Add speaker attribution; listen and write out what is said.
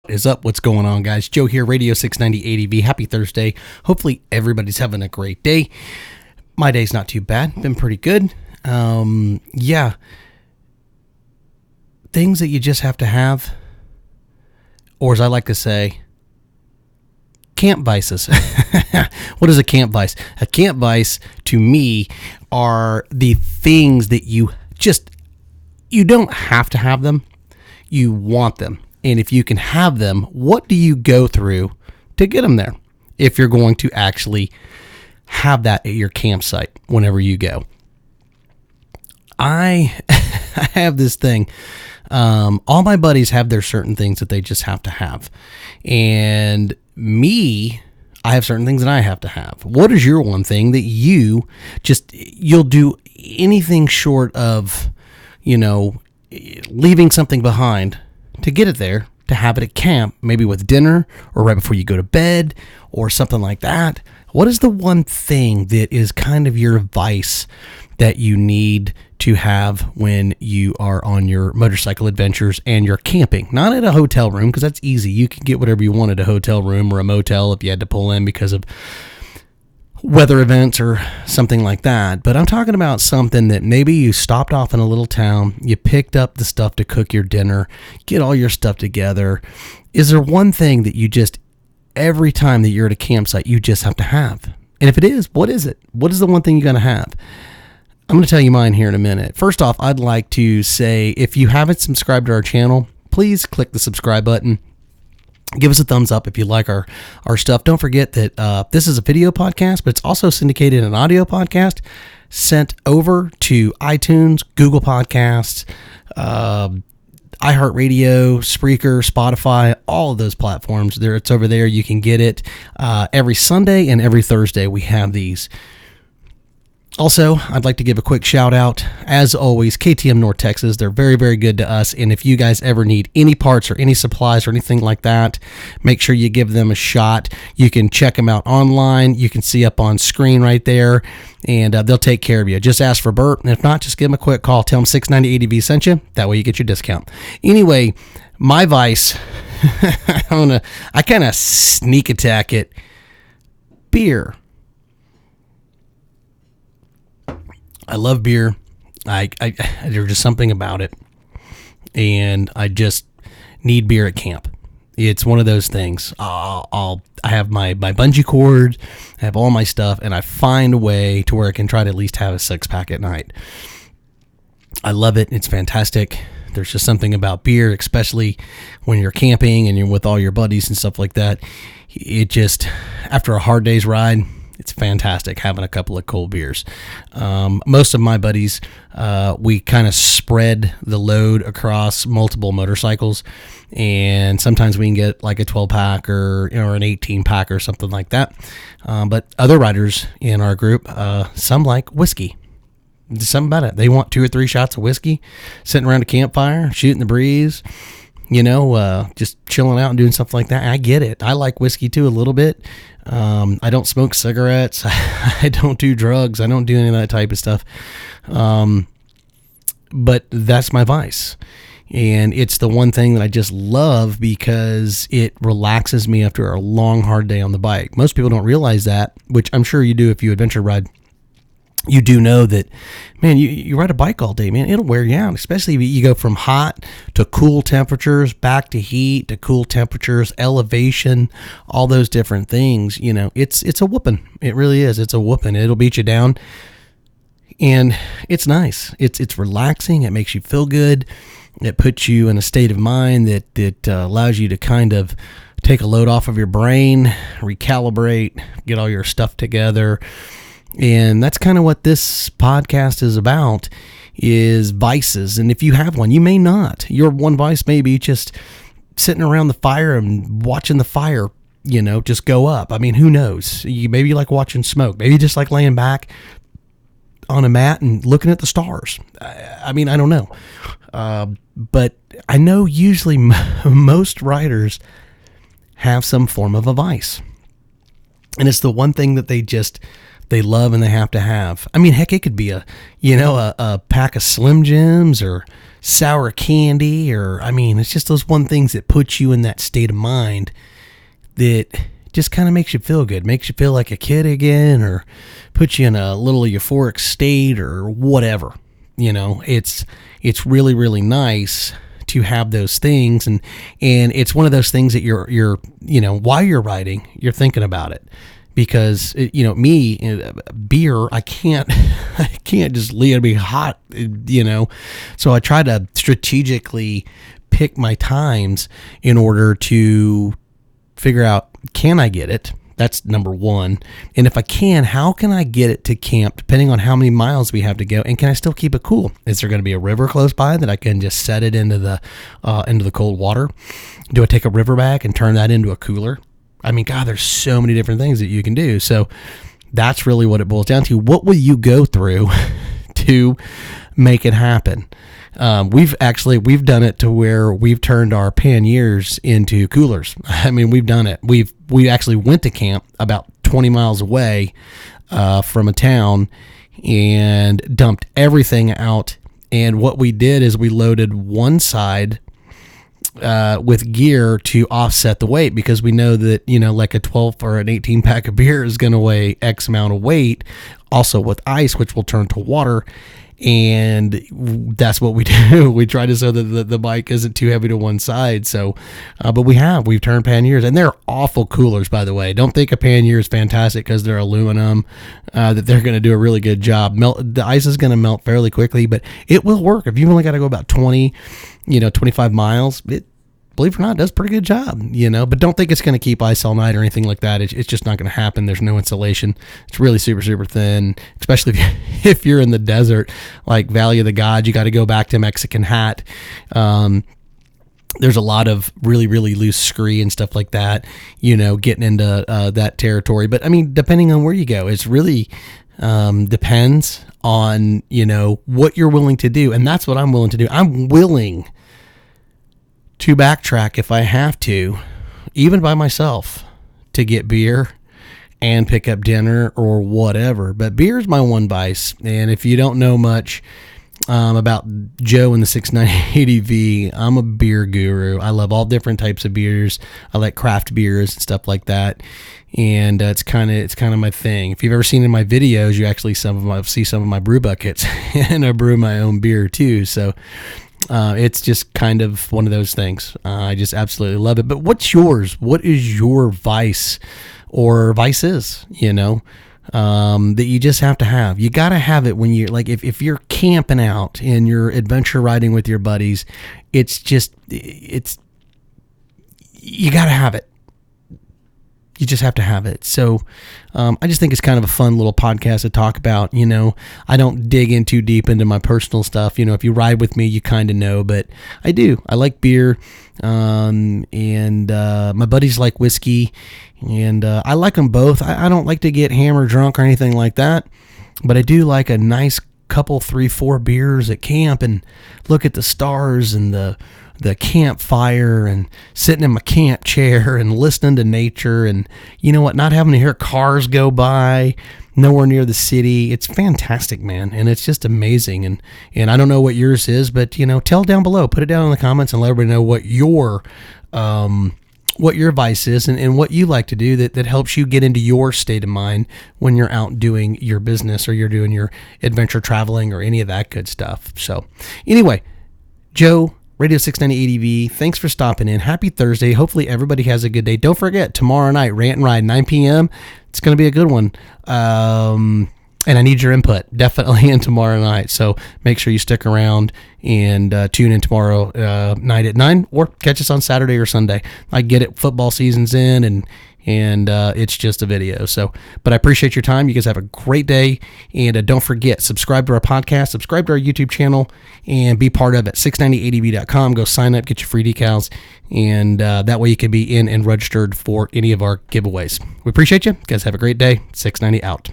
Speaker 1: Is up? What's going on, guys? Joe here, Radio 690 ADV. Happy Thursday. Hopefully everybody's having a great day. My day's not too bad. Been pretty good. Yeah. Things that you just have to have, or as I like to say, camp vices. What is a camp vice? A camp vice, to me, are the things that you don't have to have them. You want them. And if you can have them, what do you go through to get them there? If you're going to actually have that at your campsite whenever you go. I have this thing. All my buddies have their certain things that they just have to have. And me, I have certain things that I have to have. What is your one thing that you'll do anything short of, leaving something behind to get it there, to have it at camp, maybe with dinner or right before you go to bed or something like that? What is the one thing that is kind of your vice that you need to have when you are on your motorcycle adventures and you're camping? Not at a hotel room, because that's easy. You can get whatever you want at a hotel room or a motel if you had to pull in because of weather events or something like that. But I'm talking about something that maybe you stopped off in a little town, you picked up the stuff to cook your dinner, get all your stuff together. Is there one thing that you just, every time that you're at a campsite, you just have to have? And if it is, what is it? What is the one thing you're going to have? I'm going to tell you mine here in a minute. First off, I'd like to say, if you haven't subscribed to our channel, please click the subscribe button. Give us a thumbs up if you like our stuff. Don't forget that this is a video podcast, but it's also syndicated in an audio podcast sent over to iTunes, Google Podcasts, iHeartRadio, Spreaker, Spotify, all of those platforms. It's over there. You can get it every Sunday and every Thursday. We have these. Also, I'd like to give a quick shout out, as always, KTM North Texas. They're very, very good to us. And if you guys ever need any parts or any supplies or anything like that, make sure you give them a shot. You can check them out online. You can see up on screen right there, and they'll take care of you. Just ask for Bert, and if not, just give them a quick call. Tell them 690 ADV sent you. That way you get your discount. Anyway, my vice, I kind of sneak attack it. Beer. I love beer. There's just something about it, and I just need beer at camp. It's one of those things. I have my bungee cord, I have all my stuff, and I find a way to where I can try to at least have a 6-pack at night. I love it. It's fantastic. There's just something about beer, especially when you're camping and you're with all your buddies and stuff like that. It just, after a hard day's ride, it's fantastic having a couple of cold beers. Most of my buddies, we kind of spread the load across multiple motorcycles, and sometimes we can get like a 12-pack or an 18-pack or something like that. But other riders in our group, some like whiskey. There's something about it. They want 2 or 3 shots of whiskey, sitting around a campfire, shooting the breeze, just chilling out and doing stuff like that. I get it. I like whiskey too a little bit. I don't smoke cigarettes. I don't do drugs. I don't do any of that type of stuff. But that's my vice. And it's the one thing that I just love because it relaxes me after a long, hard day on the bike. Most people don't realize that, which I'm sure you do if you adventure ride. You do know that, man, you ride a bike all day, man, it'll wear you out, especially if you go from hot to cool temperatures, back to heat to cool temperatures, elevation, all those different things. It's a whooping. It really is. It's a whooping. It'll beat you down, and it's nice. It's relaxing. It makes you feel good. It puts you in a state of mind that allows you to kind of take a load off of your brain, recalibrate, get all your stuff together. And that's kind of what this podcast is about, is vices. And if you have one, you may not. Your one vice may be just sitting around the fire and watching the fire, just go up. I mean, who knows? Maybe you like watching smoke. Maybe you just like laying back on a mat and looking at the stars. I mean, I don't know. But I know usually most riders have some form of a vice. And it's the one thing that they love and they have to have. I mean, heck, it could be a pack of Slim Jims or sour candy, or, I mean, it's just those one things that put you in that state of mind that just kind of makes you feel good, makes you feel like a kid again, or puts you in a little euphoric state or whatever. You know, it's really, really nice to have those things. And it's one of those things that you're, you know, while you're riding, you're thinking about it. Because, you know, beer, I can't just leave it be hot, you know. So I try to strategically pick my times in order to figure out, can I get it? That's number one. And if I can, how can I get it to camp, depending on how many miles we have to go? And can I still keep it cool? Is there going to be a river close by that I can just set it into the cold water? Do I take a river bag and turn that into a cooler? I mean, God, there's so many different things that you can do. So that's really what it boils down to. What will you go through to make it happen? We've done it to where we've turned our panniers into coolers. I mean, we've done it. We actually went to camp about 20 miles away from a town and dumped everything out. And what we did is we loaded one side with gear to offset the weight, because we know that, you know, like a 12 or an 18 pack of beer is going to weigh X amount of weight, also with ice, which will turn to water. And that's what we do. We try to so that the bike isn't too heavy to one side. So, but we've turned panniers, and they're awful coolers, by the way. Don't think a pannier is fantastic because they're aluminum, that they're going to do a really good job. The ice is going to melt fairly quickly, but it will work. If you've only got to go about 25 miles, believe it or not, does a pretty good job, you know. But don't think it's going to keep ice all night or anything like that. It's just not going to happen. There's no insulation. It's really super, super thin, especially if you're in the desert, like Valley of the Gods. You got to go back to Mexican Hat. There's a lot of really, really loose scree and stuff like that, you know, getting into that territory. But, I mean, depending on where you go, it's really depends on, you know, what you're willing to do. And that's what I'm willing to do. I'm willing to backtrack if I have to, even by myself, to get beer and pick up dinner or whatever. But beer is my one vice. And if you don't know much about Joe and the 690 ADV, I'm a beer guru. I love all different types of beers. I like craft beers and stuff like that. And it's kind of my thing. If you've ever seen in my videos, you actually see some of my brew buckets, and I brew my own beer too. So it's just kind of one of those things. I just absolutely love it. But what's yours? What is your vice or vices, you know, that you just have to have? You got to have it when you're like, if you're camping out and you're adventure riding with your buddies, you got to have it. You just have to have it. So I just think it's kind of a fun little podcast to talk about. You know, I don't dig in too deep into my personal stuff. You know, if you ride with me, you kind of know, but I do. I like beer, and my buddies like whiskey, and I like them both. I don't like to get hammered drunk or anything like that, but I do like a nice couple, 3-4 beers at camp and look at the stars and the campfire and sitting in my camp chair and listening to nature, and you know what, not having to hear cars go by, nowhere near the city. It's fantastic, man. And it's just amazing. And I don't know what yours is, but you know, tell down below, put it down in the comments and let everybody know what your vice is and what you like to do that helps you get into your state of mind when you're out doing your business or you're doing your adventure traveling or any of that good stuff. So anyway, Joe, Radio 690 ADV, thanks for stopping in. Happy Thursday. Hopefully everybody has a good day. Don't forget, tomorrow night, Rant and Ride, 9 p.m. It's going to be a good one. And I need your input, definitely, in tomorrow night. So make sure you stick around and tune in tomorrow night at 9, or catch us on Saturday or Sunday. I get it. Football season's in, and it's just a video. So, but I appreciate your time. You guys have a great day. And don't forget, subscribe to our podcast, subscribe to our YouTube channel, and be part of it. 690adv.com. Go sign up, get your free decals. And that way you can be in and registered for any of our giveaways. We appreciate you. You guys have a great day. 690 out.